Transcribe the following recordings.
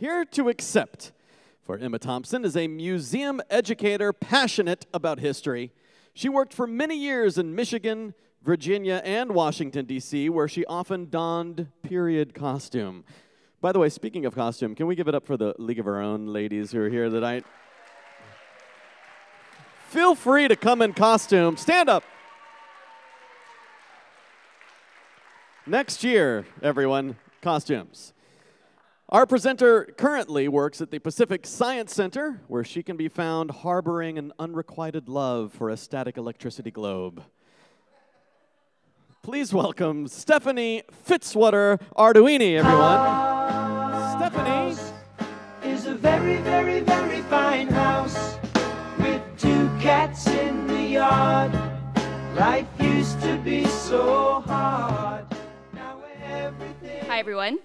Here to accept for Emma Thompson is a museum educator passionate about history. She worked for many years in Michigan, Virginia, and Washington, D.C., where she often donned period costume. By the way, speaking of costume, can we give it up for the League of Our Own ladies who are here tonight? Feel free to come in costume. Stand up. Next year, everyone, costumes. Our presenter currently works at the Pacific Science Center, where she can be found harboring an unrequited love for a static electricity globe. Please welcome Stephanie Fitzwater-Arduini, everyone. Stephanie is a very, very, very fine house with 2 cats in the yard. Life used to be so hard. Now everything... Hi, everyone.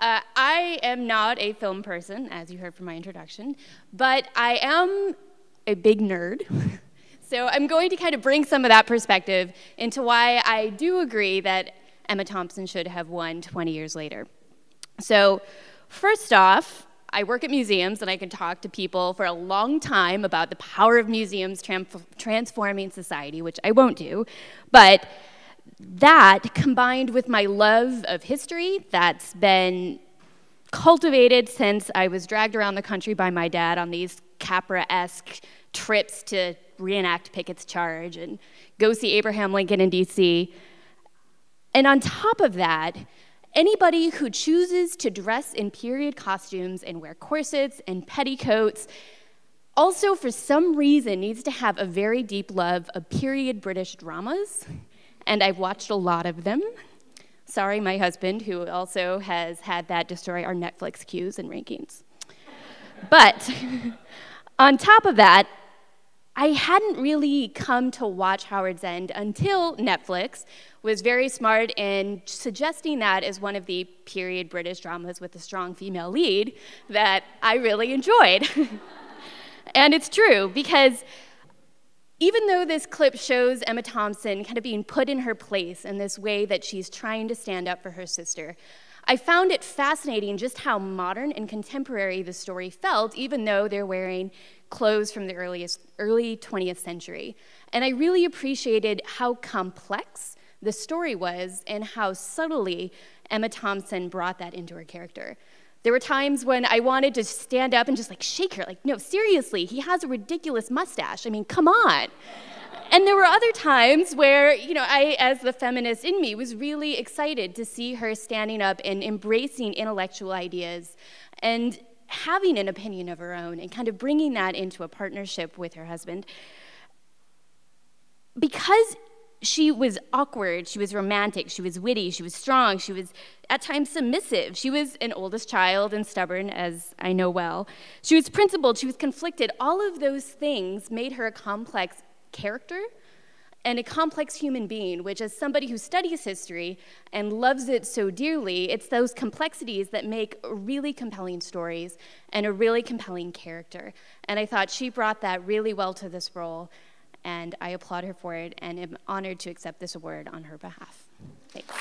I am not a film person, as you heard from my introduction, but I am a big nerd. So I'm going to kind of bring some of that perspective into why I do agree that Emma Thompson should have won 20 years later. So first off, I work at museums, and I can talk to people for a long time about the power of museums transforming society, which I won't do. But that, combined with my love of history that's been cultivated since I was dragged around the country by my dad on these Capra-esque trips to reenact Pickett's Charge and go see Abraham Lincoln in D.C. And on top of that, anybody who chooses to dress in period costumes and wear corsets and petticoats also, for some reason, needs to have a very deep love of period British dramas. And I've watched a lot of them. Sorry, my husband, who also has had that destroy our Netflix queues and rankings. But on top of that, I hadn't really come to watch Howard's End until Netflix was very smart in suggesting that as one of the period British dramas with a strong female lead that I really enjoyed. And it's true, because even though this clip shows Emma Thompson kind of being put in her place in this way that she's trying to stand up for her sister, I found it fascinating just how modern and contemporary the story felt, even though they're wearing clothes from the early 20th century. And I really appreciated how complex the story was and how subtly Emma Thompson brought that into her character. There were times when I wanted to stand up and just like shake her, like, no, seriously, he has a ridiculous mustache. I mean, come on. And there were other times where, you know, I, as the feminist in me, was really excited to see her standing up and embracing intellectual ideas and having an opinion of her own and kind of bringing that into a partnership with her husband. Because she was awkward, she was romantic, she was witty, she was strong, she was at times submissive. She was an oldest child and stubborn, as I know well. She was principled, she was conflicted. All of those things made her a complex character and a complex human being, which, as somebody who studies history and loves it so dearly, it's those complexities that make really compelling stories and a really compelling character. And I thought she brought that really well to this role, and I applaud her for it and am honored to accept this award on her behalf. Thanks.